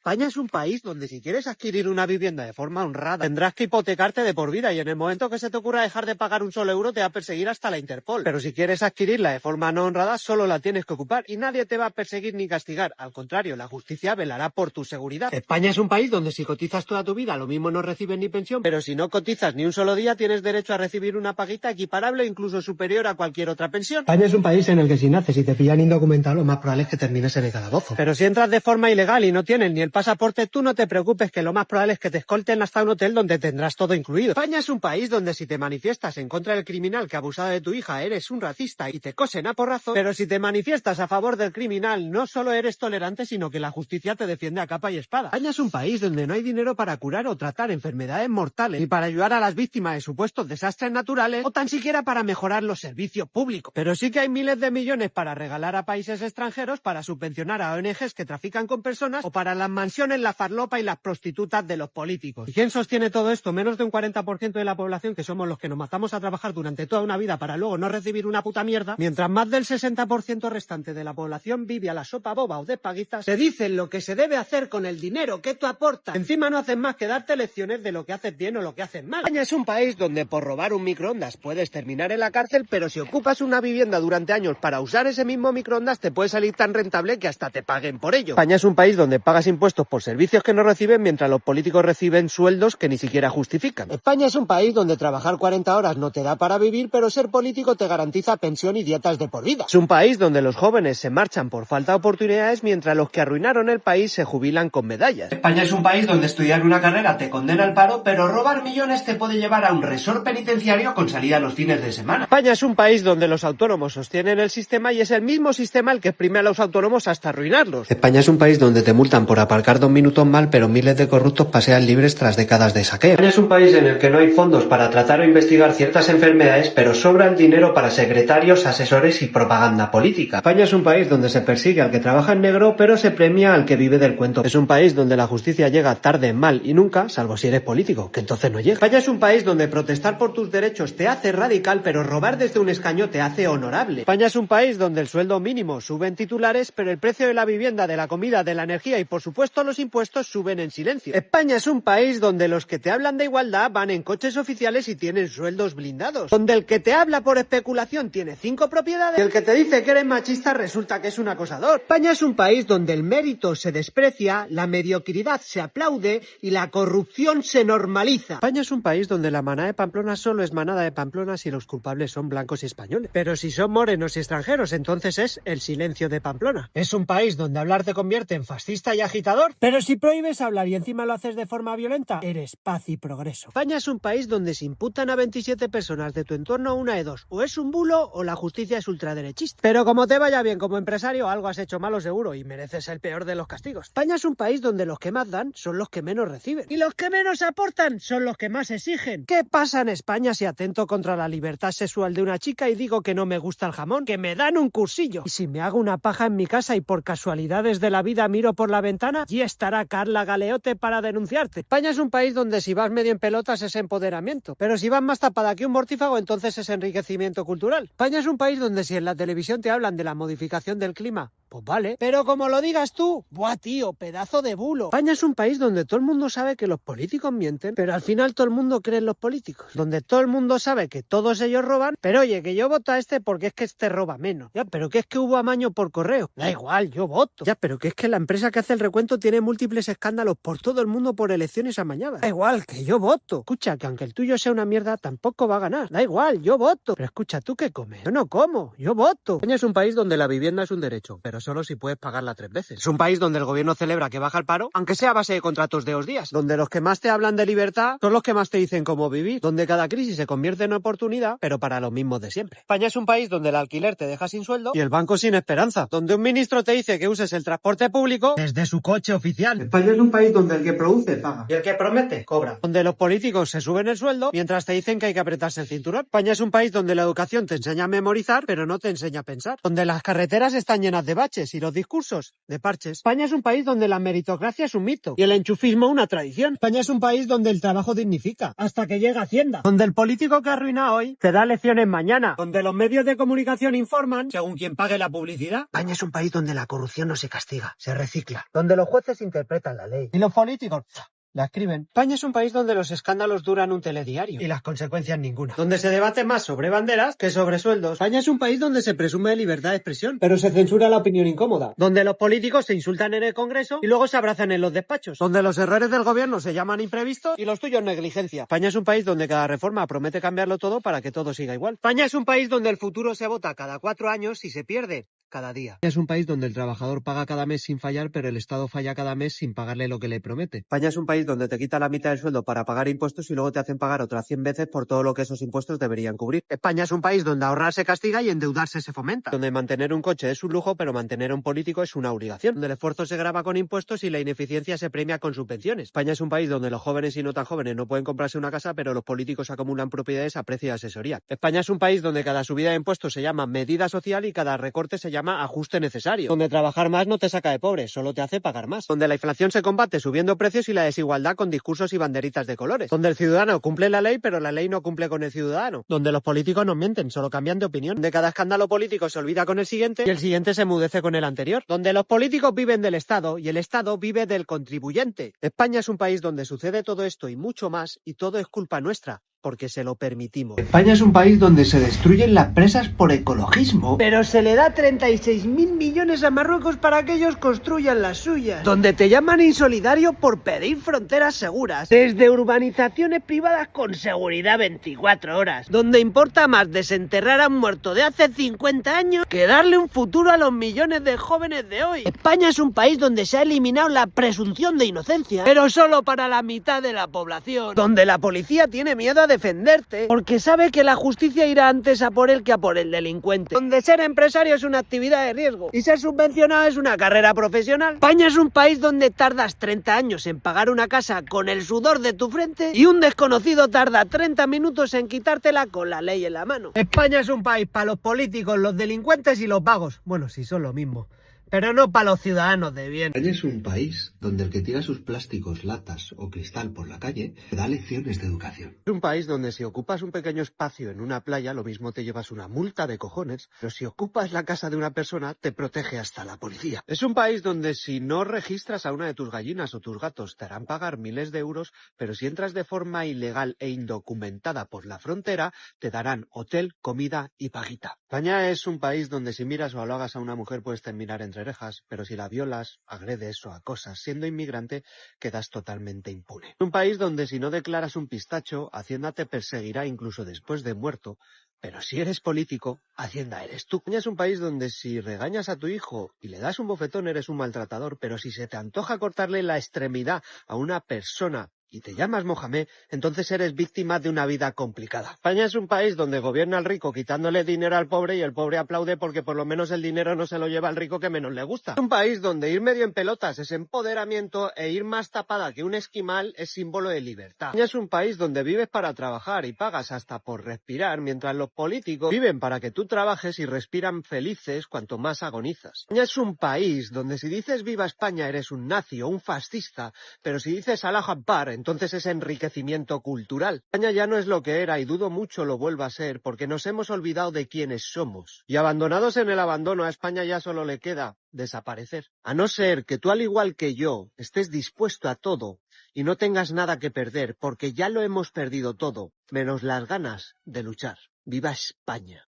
España es un país donde si quieres adquirir una vivienda de forma honrada, tendrás que hipotecarte de por vida y en el momento que se te ocurra dejar de pagar un solo euro te va a perseguir hasta la Interpol. Pero si quieres adquirirla de forma no honrada, solo la tienes que ocupar y nadie te va a perseguir ni castigar. Al contrario, la justicia velará por tu seguridad. España es un país donde si cotizas toda tu vida, lo mismo no recibes ni pensión, pero si no cotizas ni un solo día, tienes derecho a recibir una paguita equiparable o incluso superior a cualquier otra pensión. España es un país en el que si naces y te pillan indocumentado, lo más probable es que termines en el calabozo. Pero si entras de forma ilegal y no tienes ni el pasaporte, tú no te preocupes, que lo más probable es que te escolten hasta un hotel donde tendrás todo incluido. España es un país donde si te manifiestas en contra del criminal que ha abusado de tu hija, eres un racista y te cosen a porrazo, pero si te manifiestas a favor del criminal, no solo eres tolerante, sino que la justicia te defiende a capa y espada. España es un país donde no hay dinero para curar o tratar enfermedades mortales, ni para ayudar a las víctimas de supuestos desastres naturales, o tan siquiera para mejorar los servicios públicos. Pero sí que hay miles de millones para regalar a países extranjeros, para subvencionar a ONGs que trafican con personas, o para las mansiones, la farlopa y las prostitutas de los políticos. ¿Y quién sostiene todo esto? Menos de un 40% de la población, que somos los que nos matamos a trabajar durante toda una vida para luego no recibir una puta mierda, mientras más del 60% restante de la población vive a la sopa boba o de paguitas. Se dice lo que se debe hacer con el dinero que tú aportas. Encima no hacen más que darte lecciones de lo que haces bien o lo que haces mal. España es un país donde por robar un microondas puedes terminar en la cárcel, pero si ocupas una vivienda durante años para usar ese mismo microondas te puede salir tan rentable que hasta te paguen por ello. España es un país donde pagas impuestos por servicios que no reciben, mientras los políticos reciben sueldos que ni siquiera justifican. España es un país donde trabajar 40 horas no te da para vivir, pero ser político te garantiza pensión y dietas de por vida. Es un país donde los jóvenes se marchan por falta de oportunidades, mientras los que arruinaron el país se jubilan con medallas. España es un país donde estudiar una carrera te condena al paro, pero robar millones te puede llevar a un resort penitenciario con salida los fines de semana. España es un país donde los autónomos sostienen el sistema y es el mismo sistema el que exprime a los autónomos hasta arruinarlos. España es un país donde te multan por aparcar 2 minutos mal, pero miles de corruptos pasean libres tras décadas de saqueo. España es un país en el que no hay fondos para tratar o investigar ciertas enfermedades, pero sobra el dinero para secretarios, asesores y propaganda política. España es un país donde se persigue al que trabaja en negro, pero se premia al que vive del cuento. Es un país donde la justicia llega tarde, mal y nunca, salvo si eres político, que entonces no llega. España es un país donde protestar por tus derechos te hace radical, pero robar desde un escaño te hace honorable. España es un país donde el sueldo mínimo sube en titulares, pero el precio de la vivienda, de la comida, de la energía y por supuesto los impuestos suben en silencio. España es un país donde los que te hablan de igualdad van en coches oficiales y tienen sueldos blindados, donde el que te habla por especulación tiene 5 propiedades y el que te dice que eres machista resulta que es un acosador. España es un país donde el mérito se desprecia, la mediocridad se aplaude y la corrupción se normaliza. España es un país donde la manada de Pamplona solo es manada de Pamplona si los culpables son blancos y españoles. Pero si son morenos y extranjeros, entonces es el silencio de Pamplona. Es un país donde hablar te convierte en fascista y agitador, pero si prohíbes hablar y encima lo haces de forma violenta, eres paz y progreso. España es un país donde se imputan a 27 personas de tu entorno una de dos, o es un bulo o la justicia es ultraderechista. Pero como te vaya bien como empresario, algo has hecho malo seguro y mereces el peor de los castigos. España es un país donde los que más dan son los que menos reciben y los que menos aportan son los que más exigen. ¿Qué pasa en España si atento contra la libertad sexual de una chica y digo que no me gusta el jamón? Que me dan un cursillo. Y si me hago una paja en mi casa y por casualidades de la vida miro por la ventana, allí estará Carla Galeote para denunciarte. España es un país donde si vas medio en pelotas es empoderamiento, pero si vas más tapada que un mortífago entonces es enriquecimiento cultural. España es un país donde si en la televisión te hablan de la modificación del clima, pues vale, pero como lo digas tú, ¡buah, tío, pedazo de bulo! España es un país donde todo el mundo sabe que los políticos mienten, pero al final todo el mundo cree en los políticos. Donde todo el mundo sabe que todos ellos roban, pero oye, que yo voto a este porque es que este roba menos. Ya, pero que es que hubo amaño por correo. Da igual, yo voto. Ya, pero que es que la empresa que hace el recuento tiene múltiples escándalos por todo el mundo por elecciones amañadas. Da igual, que yo voto. Escucha, que aunque el tuyo sea una mierda, tampoco va a ganar. Da igual, yo voto. Pero escucha, ¿tú qué comes? Yo no como, yo voto. España es un país donde la vivienda es un derecho, pero solo si puedes pagarla 3 veces. Es un país donde el gobierno celebra que baja el paro, aunque sea a base de contratos de 2 días. Donde los que más te hablan de libertad son los que más te dicen cómo vivir. Donde cada crisis se convierte en oportunidad, pero para los mismos de siempre. España es un país donde el alquiler te deja sin sueldo y el banco sin esperanza. Donde un ministro te dice que uses el transporte público desde su coche oficial. España es un país donde el que produce paga y el que promete cobra. Donde los políticos se suben el sueldo mientras te dicen que hay que apretarse el cinturón. España es un país donde la educación te enseña a memorizar, pero no te enseña a pensar. Donde las carreteras están llenas de baches baches y los discursos de parches. España es un país donde la meritocracia es un mito y el enchufismo una tradición. España es un país donde el trabajo dignifica hasta que llega Hacienda, donde el político que arruina hoy te da lecciones mañana, donde los medios de comunicación informan según quien pague la publicidad. España es un país donde la corrupción no se castiga, se recicla, donde los jueces interpretan la ley y los políticos la escriben. España es un país donde los escándalos duran un telediario y las consecuencias ninguna. Donde se debate más sobre banderas que sobre sueldos. España es un país donde se presume libertad de expresión, pero se censura la opinión incómoda. Donde los políticos se insultan en el Congreso y luego se abrazan en los despachos. Donde los errores del gobierno se llaman imprevistos y los tuyos negligencia. España es un país donde cada reforma promete cambiarlo todo para que todo siga igual. España es un país donde el futuro se vota cada 4 años y se pierde cada día. Es un país donde el trabajador paga cada mes sin fallar, pero el Estado falla cada mes sin pagarle lo que le promete. España es un país donde te quita la mitad del sueldo para pagar impuestos y luego te hacen pagar otras 100 veces por todo lo que esos impuestos deberían cubrir. España es un país donde ahorrar se castiga y endeudarse se fomenta. Donde mantener un coche es un lujo, pero mantener a un político es una obligación. Donde el esfuerzo se grava con impuestos y la ineficiencia se premia con subvenciones. España es un país donde los jóvenes y no tan jóvenes no pueden comprarse una casa, pero los políticos acumulan propiedades a precio de asesoría. España es un país donde cada subida de impuestos se llama medida social y cada recorte se llama ajuste necesario. Donde trabajar más no te saca de pobre, solo te hace pagar más. Donde la inflación se combate subiendo precios y la desigualdad con discursos y banderitas de colores. Donde el ciudadano cumple la ley, pero la ley no cumple con el ciudadano. Donde los políticos no mienten, solo cambian de opinión. Donde cada escándalo político se olvida con el siguiente y el siguiente se enmudece con el anterior. Donde los políticos viven del Estado y el Estado vive del contribuyente. España es un país donde sucede todo esto y mucho más, y todo es culpa nuestra, porque se lo permitimos. España es un país donde se destruyen las presas por ecologismo, pero se le da 36.000 millones a Marruecos para que ellos construyan las suyas. Donde te llaman insolidario por pedir fronteras seguras, desde urbanizaciones privadas con seguridad 24 horas. Donde importa más desenterrar a un muerto de hace 50 años que darle un futuro a los millones de jóvenes de hoy. España es un país donde se ha eliminado la presunción de inocencia, pero solo para la mitad de la población. Donde la policía tiene miedo a defenderte porque sabe que la justicia irá antes a por él que a por el delincuente. Donde ser empresario es una actividad de riesgo y ser subvencionado es una carrera profesional. España es un país donde tardas 30 años en pagar una casa con el sudor de tu frente y un desconocido tarda 30 minutos en quitártela con la ley en la mano. España es un país para los políticos, los delincuentes y los vagos. Bueno, sí son lo mismo, pero no para los ciudadanos de bien. España es un país donde el que tira sus plásticos, latas o cristal por la calle da lecciones de educación. Es un país donde si ocupas un pequeño espacio en una playa, lo mismo te llevas una multa de cojones, pero si ocupas la casa de una persona, te protege hasta la policía. Es un país donde si no registras a una de tus gallinas o tus gatos, te harán pagar miles de euros, pero si entras de forma ilegal e indocumentada por la frontera, te darán hotel, comida y paguita. España es un país donde si miras o halagas a una mujer puedes terminar entre orejas, pero si la violas, agredes o acosas siendo inmigrante, quedas totalmente impune. Es un país donde si no declaras un pistacho, Hacienda te perseguirá incluso después de muerto, pero si eres político, Hacienda eres tú. España es un país donde si regañas a tu hijo y le das un bofetón eres un maltratador, pero si se te antoja cortarle la extremidad a una persona y te llamas Mohamed, entonces eres víctima de una vida complicada. España es un país donde gobierna el rico quitándole dinero al pobre y el pobre aplaude porque por lo menos el dinero no se lo lleva al rico que menos le gusta. Es un país donde ir medio en pelotas es empoderamiento e ir más tapada que un esquimal es símbolo de libertad. España es un país donde vives para trabajar y pagas hasta por respirar, mientras los políticos viven para que tú trabajes y respiran felices cuanto más agonizas. España es un país donde si dices viva España eres un nazi o un fascista, pero si dices Allahu Akbar, entonces es enriquecimiento cultural. España ya no es lo que era y dudo mucho lo vuelva a ser porque nos hemos olvidado de quiénes somos. Y abandonados en el abandono, a España ya solo le queda desaparecer. A no ser que tú, al igual que yo, estés dispuesto a todo y no tengas nada que perder porque ya lo hemos perdido todo, menos las ganas de luchar. ¡Viva España!